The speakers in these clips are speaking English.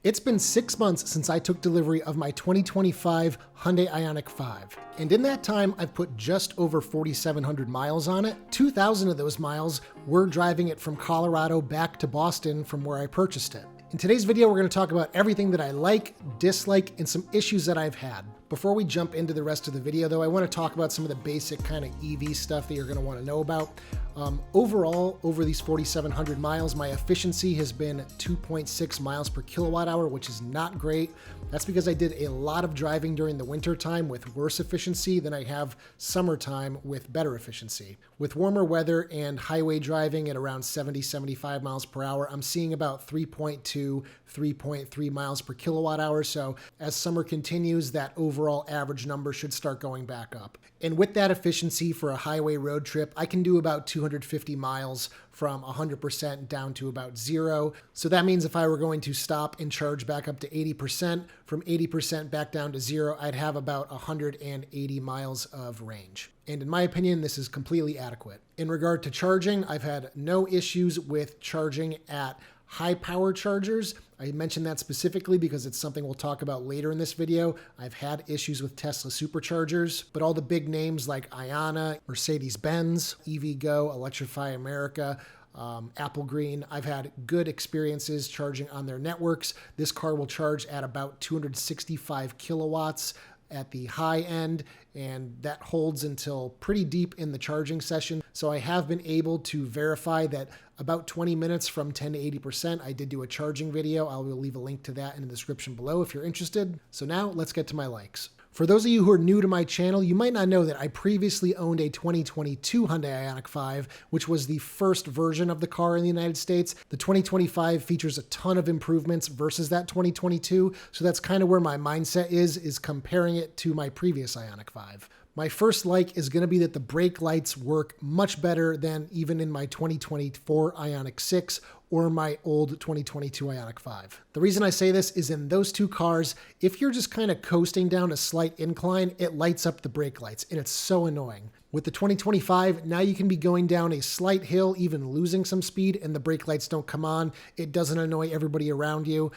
It's been 6 months since I took delivery of my 2025 Hyundai Ioniq 5. And in that time, I've put just over 4,700 miles on it. 2,000 of those miles were driving it from Colorado back to Boston from where I purchased it. In today's video, we're going to talk about everything that I like, dislike, and some issues that I've had. Before we jump into the rest of the video, though, I want to talk about some of the basic kind of EV stuff that you're going to want to know about. Overall, over these 4,700 miles, my efficiency has been 2.6 miles per kilowatt hour, which is not great. That's because I did a lot of driving during the winter time with worse efficiency than I have summertime with better efficiency. With warmer weather and highway driving at around 70-75 miles per hour, I'm seeing about 3.2, 3.3 miles per kilowatt hour. So as summer continues, that overall average number should start going back up. And with that efficiency for a highway road trip, I can do about 250 miles from 100% down to about 0. So that means if I were going to stop and charge back up to 80%, from 80% back down to 0, I'd have about 180 miles of range. And in my opinion, this is completely adequate. In regard to charging, I've had no issues with charging at high power chargers. I mentioned that specifically because it's something we'll talk about later in this video. I've had issues with Tesla superchargers, but all the big names like Ioniq, Mercedes-Benz, EVgo, Electrify America, Apple Green, I've had good experiences charging on their networks. This car will charge at about 265 kilowatts at the high end, and that holds until pretty deep in the charging session. So I have been able to verify that about 20 minutes from 10 to 80%. I did do a charging video. I will leave a link to that in the description below if you're interested. So now let's get to my likes. For those of you who are new to my channel, you might not know that I previously owned a 2022 Hyundai Ioniq 5, which was the first version of the car in the United States. The 2025 features a ton of improvements versus that 2022, so that's kind of where my mindset is comparing it to my previous Ioniq 5. My first like is going to be that the brake lights work much better than even in my 2024 Ioniq 6 or my old 2022 Ioniq 5. The reason I say this is in those two cars, if you're just kind of coasting down a slight incline, it lights up the brake lights, and it's so annoying. With the 2025, now you can be going down a slight hill, even losing some speed, and the brake lights don't come on. It doesn't annoy everybody around you.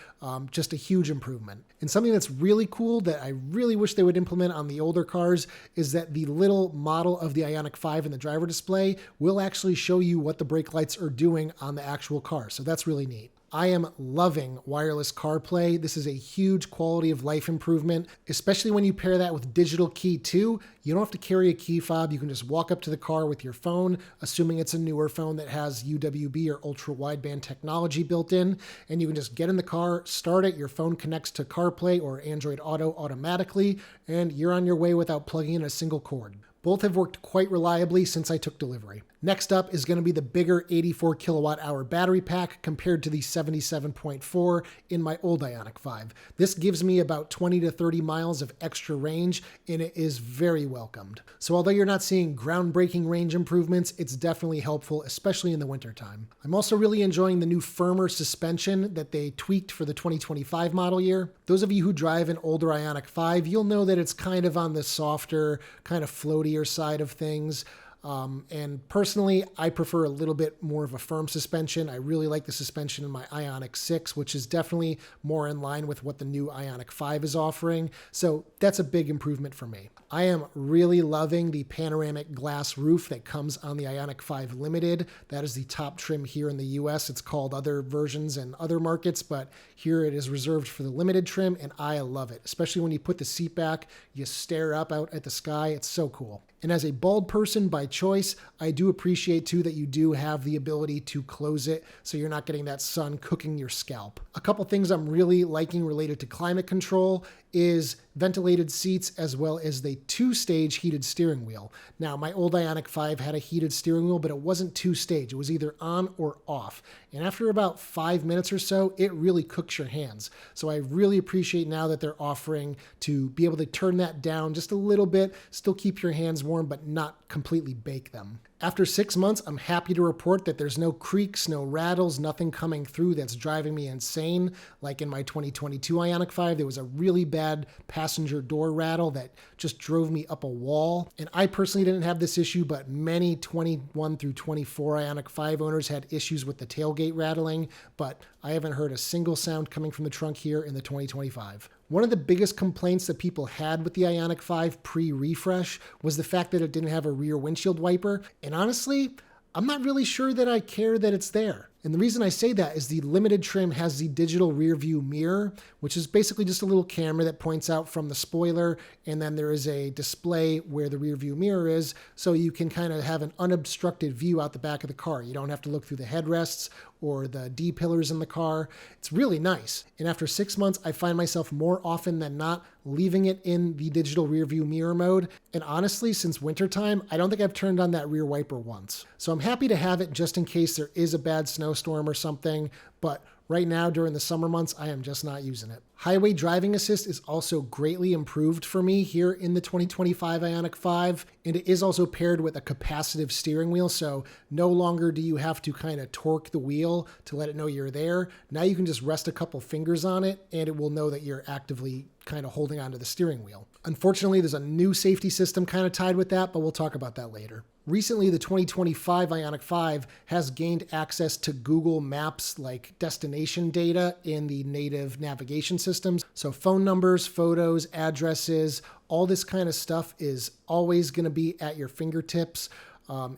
Just a huge improvement. And something that's really cool that I really wish they would implement on the older cars is that the little model of the Ioniq 5 in the driver display will actually show you what the brake lights are doing on the actual car. So that's really neat. I am loving wireless CarPlay. This is a huge quality of life improvement, especially when you pair that with digital key too. You don't have to carry a key fob. You can just walk up to the car with your phone, assuming it's a newer phone that has UWB or ultra wideband technology built in, and you can just get in the car, start it, your phone connects to CarPlay or Android Auto automatically, and you're on your way without plugging in a single cord. Both have worked quite reliably since I took delivery. Next up is going to be the bigger 84 kilowatt hour battery pack compared to the 77.4 in my old Ioniq 5. This gives me about 20 to 30 miles of extra range, and it is very welcomed. So although you're not seeing groundbreaking range improvements, it's definitely helpful, especially in the wintertime. I'm also really enjoying the new firmer suspension that they tweaked for the 2025 model year. Those of you who drive an older Ioniq 5, you'll know that it's kind of on the softer, kind of floatier side of things. And personally, I prefer a little bit more of a firm suspension. I really like the suspension in my Ioniq 6, which is definitely more in line with what the new Ioniq 5 is offering. So that's a big improvement for me. I am really loving the panoramic glass roof that comes on the Ioniq 5 Limited. That is the top trim here in the US. It's called other versions in other markets, but here it is reserved for the Limited trim, and I love it. Especially when you put the seat back, you stare up out at the sky. It's so cool. And as a bald person by choice, I do appreciate too that you do have the ability to close it so you're not getting that sun cooking your scalp. A couple things I'm really liking related to climate control is ventilated seats as well as the 2-stage heated steering wheel. Now, my old Ioniq 5 had a heated steering wheel, but it wasn't 2-stage. It was either on or off. And after about 5 minutes or so, it really cooks your hands. So I really appreciate now that they're offering to be able to turn that down just a little bit, still keep your hands warm, but not completely bake them. After 6 months, I'm happy to report that there's no creaks, no rattles, nothing coming through that's driving me insane. Like in my 2022 Ioniq 5, there was a really bad passenger door rattle that just drove me up a wall. And I personally didn't have this issue, but many 21 through 24 Ioniq 5 owners had issues with the tailgate rattling, but I haven't heard a single sound coming from the trunk here in the 2025. One of the biggest complaints that people had with the Ioniq 5 pre-refresh was the fact that it didn't have a rear windshield wiper. And honestly, I'm not really sure that I care that it's there. And the reason I say that is the limited trim has the digital rear view mirror, which is basically just a little camera that points out from the spoiler, and then there is a display where the rear view mirror is, so you can kind of have an unobstructed view out the back of the car. You don't have to look through the headrests or the D-pillars in the car. It's really nice. And after 6 months, I find myself more often than not leaving it in the digital rear view mirror mode. And honestly, since wintertime, I don't think I've turned on that rear wiper once. So I'm happy to have it just in case there is a bad snowstorm or something, but right now during the summer months, I am just not using it. Highway driving assist is also greatly improved for me here in the 2025 Ioniq 5, and it is also paired with a capacitive steering wheel, so no longer do you have to kind of torque the wheel to let it know you're there. Now you can just rest a couple fingers on it, and it will know that you're actively kind of holding onto the steering wheel. Unfortunately, there's a new safety system kind of tied with that, but we'll talk about that later. Recently, the 2025 Ioniq 5 has gained access to Google Maps like destination data in the native navigation systems. So phone numbers, photos, addresses, all this kind of stuff is always going to be at your fingertips.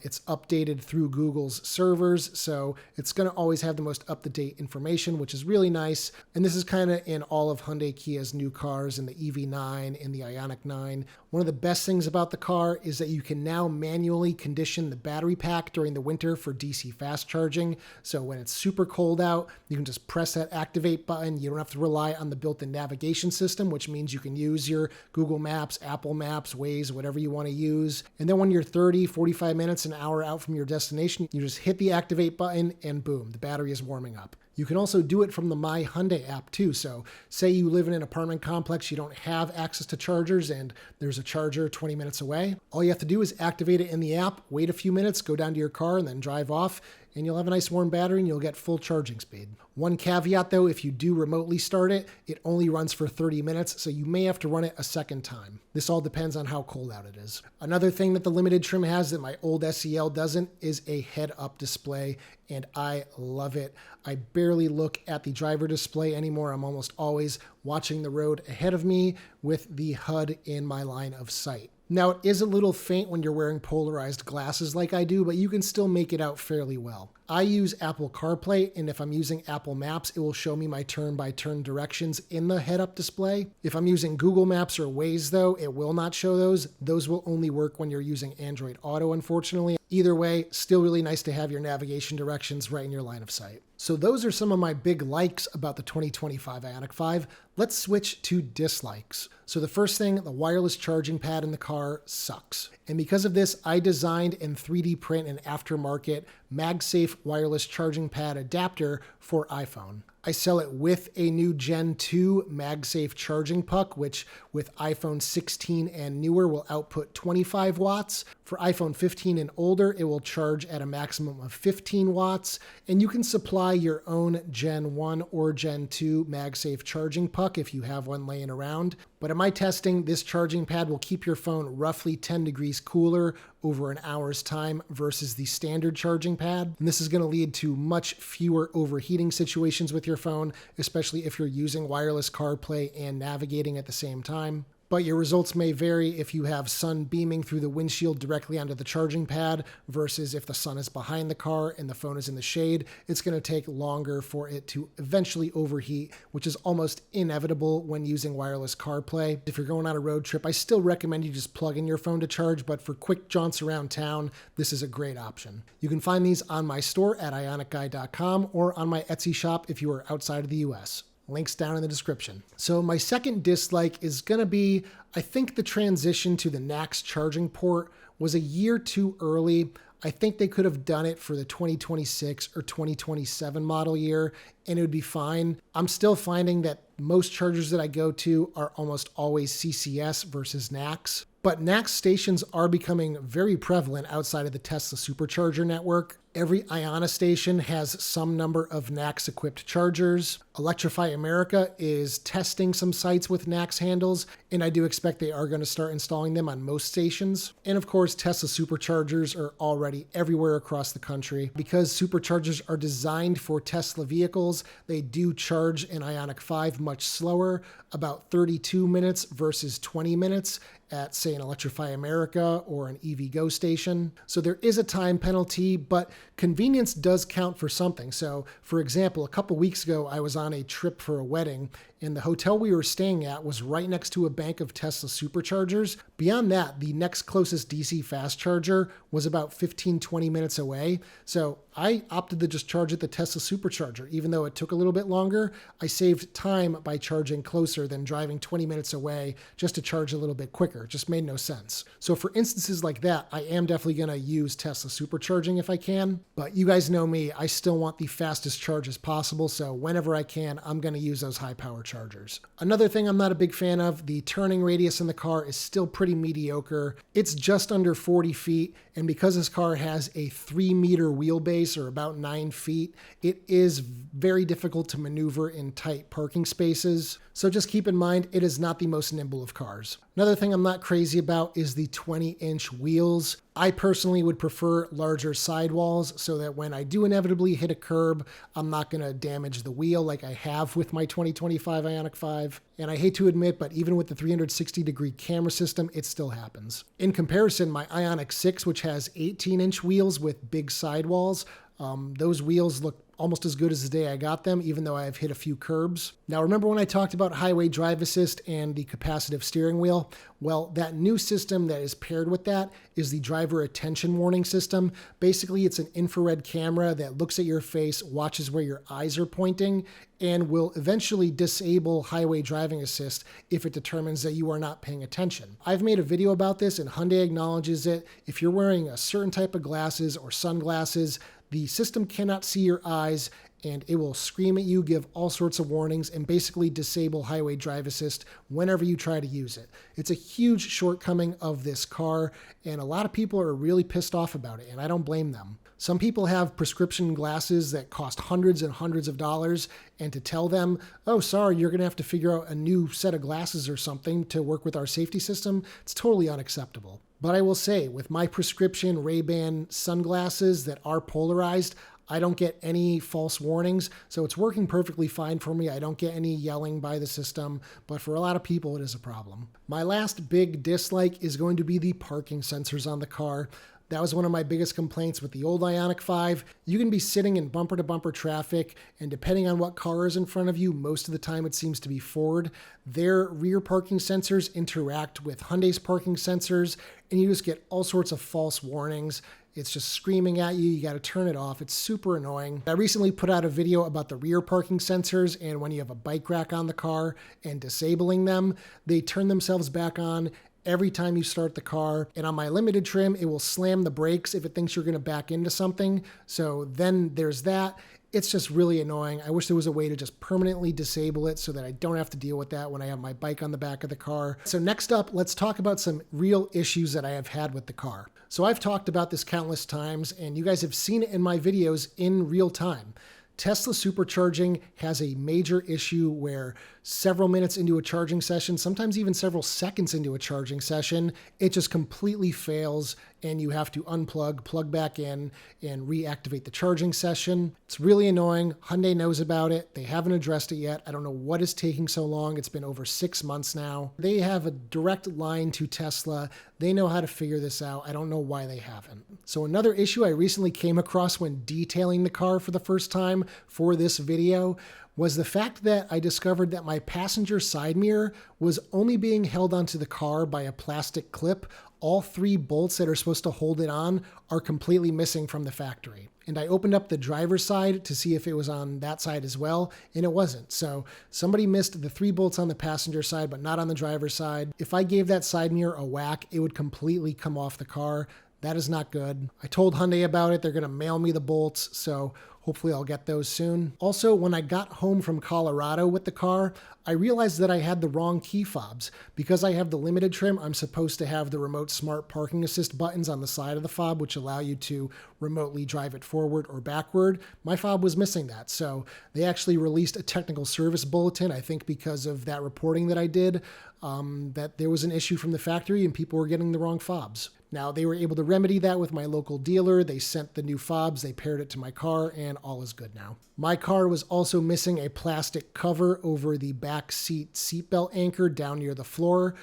It's updated through Google's servers, so it's going to always have the most up-to-date information, which is really nice. And this is kind of in all of Hyundai Kia's new cars, in the EV9, in the Ioniq 9. One of the best things about the car is that you can now manually condition the battery pack during the winter for DC fast charging. So when it's super cold out, you can just press that activate button. You don't have to rely on the built-in navigation system, which means you can use your Google Maps, Apple Maps, Waze, whatever you want to use. And then when you're 30, 45 minutes, an hour out from your destination, you just hit the activate button and boom, the battery is warming up. You can also do it from the My Hyundai app too. So say you live in an apartment complex, you don't have access to chargers and there's a charger 20 minutes away. All you have to do is activate it in the app, wait a few minutes, go down to your car and then drive off, and you'll have a nice warm battery and you'll get full charging speed. One caveat though, if you do remotely start it, it only runs for 30 minutes, so you may have to run it a second time. This all depends on how cold out it is. Another thing that the limited trim has that my old SEL doesn't is a head-up display, and I love it. I barely look at the driver display anymore. I'm almost always watching the road ahead of me with the HUD in my line of sight. Now, it is a little faint when you're wearing polarized glasses like I do, but you can still make it out fairly well. I use Apple CarPlay, and if I'm using Apple Maps, it will show me my turn-by-turn directions in the head-up display. If I'm using Google Maps or Waze, though, it will not show those. Those will only work when you're using Android Auto, unfortunately. Either way, still really nice to have your navigation directions right in your line of sight. So those are some of my big likes about the 2025 Ioniq 5. Let's switch to dislikes. So the first thing, the wireless charging pad in the car sucks. And because of this, I designed and 3D print an aftermarket MagSafe wireless charging pad adapter for iPhone. I sell it with a new Gen 2 MagSafe charging puck, which with iPhone 16 and newer will output 25 watts. For iPhone 15 and older, it will charge at a maximum of 15 watts. And you can supply your own Gen 1 or Gen 2 MagSafe charging puck if you have one laying around. But in my testing, this charging pad will keep your phone roughly 10 degrees cooler over an hour's time versus the standard charging pad. And this is going to lead to much fewer overheating situations with your phone, especially if you're using wireless CarPlay and navigating at the same time. But your results may vary if you have sun beaming through the windshield directly onto the charging pad versus if the sun is behind the car and the phone is in the shade. It's going to take longer for it to eventually overheat, which is almost inevitable when using wireless CarPlay. If you're going on a road trip, I still recommend you just plug in your phone to charge, but for quick jaunts around town, this is a great option. You can find these on my store at ioniqguy.com or on my Etsy shop if you are outside of the US. Links down in the description. So my second dislike is going to be, I think the transition to the NACS charging port was a year too early. I think they could have done it for the 2026 or 2027 model year, and it would be fine. I'm still finding that most chargers that I go to are almost always CCS versus NACS. But NACS stations are becoming very prevalent outside of the Tesla supercharger network. Every Ioniq station has some number of NACS-equipped chargers. Electrify America is testing some sites with NACS handles, and I do expect they are going to start installing them on most stations. And of course, Tesla superchargers are already everywhere across the country. Because superchargers are designed for Tesla vehicles, they do charge an Ioniq 5 much slower, about 32 minutes versus 20 minutes at, say, an Electrify America or an EVgo station. So there is a time penalty, but convenience does count for something. So, for example, a couple weeks ago, I was on a trip for a wedding, and the hotel we were staying at was right next to a bank of Tesla superchargers. Beyond that, the next closest DC fast charger was about 15-20 minutes away. So I opted to just charge at the Tesla supercharger. Even though it took a little bit longer, I saved time by charging closer than driving 20 minutes away just to charge a little bit quicker. It just made no sense. So for instances like that, I am definitely going to use Tesla supercharging if I can. But you guys know me, I still want the fastest charge as possible. So whenever I can, I'm going to use those high power chargers. Another thing I'm not a big fan of, the turning radius in the car is still pretty mediocre. It's just under 40 feet. And because this car has a 3-meter wheelbase, or about 9 feet, it is very difficult to maneuver in tight parking spaces. So just keep in mind, it is not the most nimble of cars. Another thing I'm not crazy about is the 20-inch wheels. I personally would prefer larger sidewalls so that when I do inevitably hit a curb, I'm not going to damage the wheel like I have with my 2025 Ioniq 5. And I hate to admit, but even with the 360-degree camera system, it still happens. In comparison, my Ioniq 6, which has 18-inch wheels with big sidewalls, those wheels look almost as good as the day I got them, even though I've hit a few curbs. Now, remember when I talked about highway drive assist and the capacitive steering wheel? Well, that new system that is paired with that is the driver attention warning system. Basically, it's an infrared camera that looks at your face, watches where your eyes are pointing, and will eventually disable highway driving assist if it determines that you are not paying attention. I've made a video about this and Hyundai acknowledges it. If you're wearing a certain type of glasses or sunglasses, the system cannot see your eyes and it will scream at you, give all sorts of warnings, and basically disable highway drive assist whenever you try to use it. It's a huge shortcoming of this car, and a lot of people are really pissed off about it, and I don't blame them. Some people have prescription glasses that cost hundreds and hundreds of dollars, and to tell them, oh, sorry, you're going to have to figure out a new set of glasses or something to work with our safety system, it's totally unacceptable. But I will say, with my prescription Ray-Ban sunglasses that are polarized, I don't get any false warnings, so it's working perfectly fine for me. I don't get any yelling by the system, but for a lot of people, it is a problem. My last big dislike is going to be the parking sensors on the car. That was one of my biggest complaints with the old Ioniq 5. You can be sitting in bumper-to-bumper traffic, and depending on what car is in front of you, most of the time it seems to be Ford. Their rear parking sensors interact with Hyundai's parking sensors, and you just get all sorts of false warnings. It's just screaming at you. You got to turn it off. It's super annoying. I recently put out a video about the rear parking sensors, and when you have a bike rack on the car and disabling them, they turn themselves back on every time you start the car. And on my limited trim, it will slam the brakes if it thinks you're going to back into something. So then there's that. It's just really annoying. I wish there was a way to just permanently disable it so that I don't have to deal with that when I have my bike on the back of the car. So next up, let's talk about some real issues that I have had with the car. So I've talked about this countless times, and you guys have seen it in my videos in real time. Tesla supercharging has a major issue where several minutes into a charging session, sometimes even several seconds into a charging session, it just completely fails and you have to unplug, plug back in, and reactivate the charging session. It's really annoying. Hyundai knows about it. They haven't addressed it yet. I don't know what is taking so long. It's been over 6 months now. They have a direct line to Tesla. They know how to figure this out. I don't know why they haven't. So another issue I recently came across when detailing the car for the first time for this video was the fact that I discovered that my passenger side mirror was only being held onto the car by a plastic clip. All 3 bolts that are supposed to hold it on are completely missing from the factory. And I opened up the driver's side to see if it was on that side as well, and it wasn't. So somebody missed the 3 bolts on the passenger side, but not on the driver's side. If I gave that side mirror a whack, it would completely come off the car. That is not good. I told Hyundai about it. They're going to mail me the bolts, so hopefully I'll get those soon. Also, when I got home from Colorado with the car, I realized that I had the wrong key fobs. Because I have the limited trim, I'm supposed to have the remote smart parking assist buttons on the side of the fob, which allow you to remotely drive it forward or backward. My fob was missing that, so they actually released a technical service bulletin, I think because of that reporting that I did, that there was an issue from the factory and people were getting the wrong fobs. Now, they were able to remedy that with my local dealer. They sent the new fobs, they paired it to my car, and all is good now. My car was also missing a plastic cover over the back seatbelt anchor down near the floor.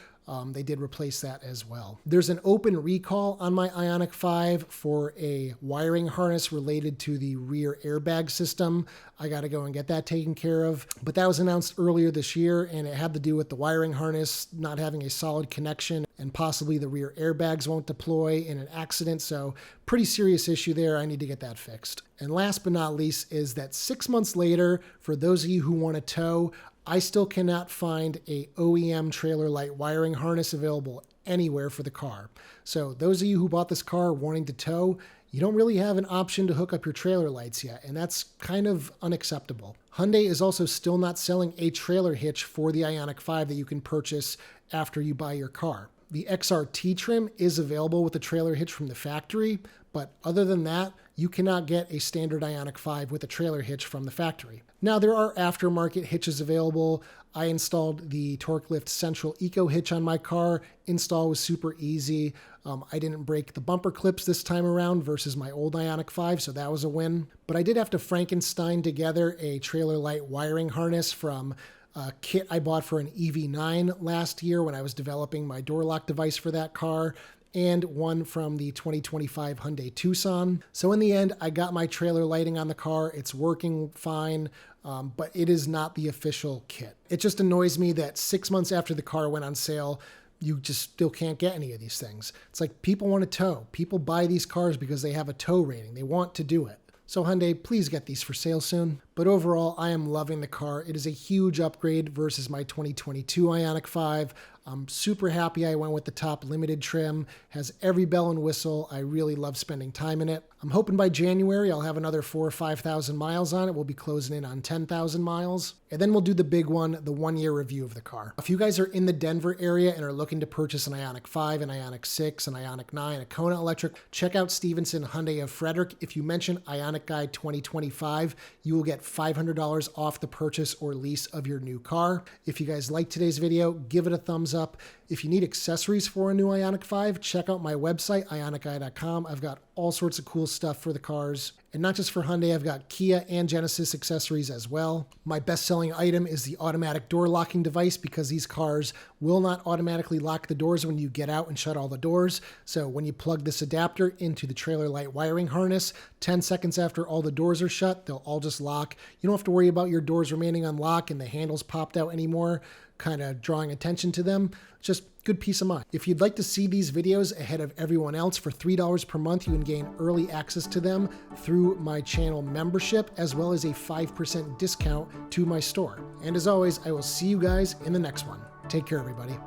They did replace that as well. There's an open recall on my Ioniq 5 for a wiring harness related to the rear airbag system. I got to go and get that taken care of. But that was announced earlier this year, and it had to do with the wiring harness not having a solid connection, and possibly the rear airbags won't deploy in an accident. So pretty serious issue there. I need to get that fixed. And last but not least is that 6 months later, for those of you who want to tow, I still cannot find a OEM trailer light wiring harness available anywhere for the car. So those of you who bought this car wanting to tow, you don't really have an option to hook up your trailer lights yet, and that's kind of unacceptable. Hyundai is also still not selling a trailer hitch for the Ioniq 5 that you can purchase after you buy your car. The XRT trim is available with a trailer hitch from the factory, but other than that, you cannot get a standard Ioniq 5 with a trailer hitch from the factory. Now, there are aftermarket hitches available. I installed the TorqueLift Central Eco hitch on my car. Install was super easy. I didn't break the bumper clips this time around versus my old Ioniq 5, so that was a win. But I did have to Frankenstein together a trailer light wiring harness from a kit I bought for an EV9 last year when I was developing my door lock device for that car, and one from the 2025 Hyundai Tucson. So in the end, I got my trailer lighting on the car. It's working fine, but it is not the official kit. It just annoys me that 6 months after the car went on sale, you just still can't get any of these things. It's like people want to tow. People buy these cars because they have a tow rating. They want to do it. So Hyundai, please get these for sale soon. But overall, I am loving the car. It is a huge upgrade versus my 2022 Ioniq 5. I'm super happy I went with the top limited trim. Has every bell and whistle. I really love spending time in it. I'm hoping by January I'll have another 4,000 or 5,000 miles on it. We'll be closing in on 10,000 miles. And then we'll do the big one, the 1-year review of the car. If you guys are in the Denver area and are looking to purchase an Ioniq 5, an Ioniq 6, an Ioniq 9, a Kona Electric, check out Stevenson Hyundai of Frederick. If you mention Ioniq Guide 2025, you will get $500 off the purchase or lease of your new car. If you guys liked today's video, give it a thumbs up. If you need accessories for a new Ioniq 5, check out my website, ioniqguy.com. I've got all sorts of cool stuff for the cars. And not just for Hyundai, I've got Kia and Genesis accessories as well. My best-selling item is the automatic door locking device because these cars will not automatically lock the doors when you get out and shut all the doors. So when you plug this adapter into the trailer light wiring harness, 10 seconds after all the doors are shut, they'll all just lock. You don't have to worry about your doors remaining unlocked and the handles popped out anymore, kind of drawing attention to them. Just good peace of mind. If you'd like to see these videos ahead of everyone else, for $3 per month, you can gain early access to them through my channel membership, as well as a 5% discount to my store. And as always, I will see you guys in the next one. Take care, everybody.